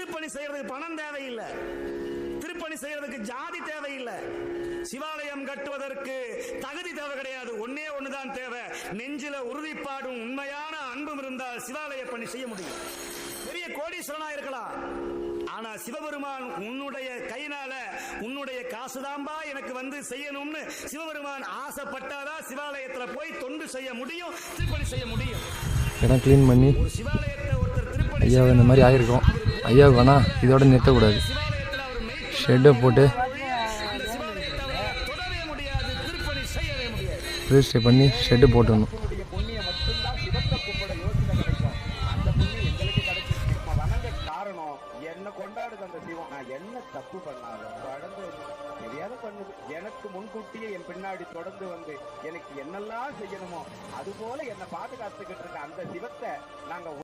திருப்பணி செய்யறதுக்கு பணம் தேவையில்லை, திருப்பணி செய்யறதுக்கு ஜாதி தேவையில்லை, சிவாலயம் கட்டுவதற்கு தகுதி தேவை கிடையாது. ஒன்னே ஒண்ணுதான் தேவை, நெஞ்சில உறுதிப்பாடும் உண்மையான அன்பும் இருந்தால் சிவாலய பணி செய்ய முடியும். பெரிய கோடீஸ்வரனா இருக்கலாம், ஆனா சிவபெருமான் உன்னுடைய கையினால உன்னுடைய காசுதாம்பா எனக்கு வந்து செய்யணும்னு சிவபெருமான் ஆசைப்பட்டாதான் சிவாலயத்துல போய் தொண்டு செய்ய முடியும், திருப்பணி செய்ய முடியும். இடம் கிளீன் பண்ணி ஐயா இந்த மாதிரி ஆகிருக்கும். ஐயா வேணா இதோட நிறுத்தக்கூடாது, ஷெட்டை போட்டு ரிஜிஸ்டர் பண்ணி ஷெட்டு போட்டுடணும். என்ன கொண்டாடுது அந்த சிவம். நான் என்ன தப்பு பண்ணாலும் தொடர்ந்து தெரியாத பண்ணுது. எனக்கு முன்கூட்டியே என் பின்னாடி தொடர்ந்து வந்து எனக்கு என்னெல்லாம் செய்யணுமோ அது போல என்னை பாதுகாத்துக்கிட்டு இருக்க அந்த சிவத்தை நாங்க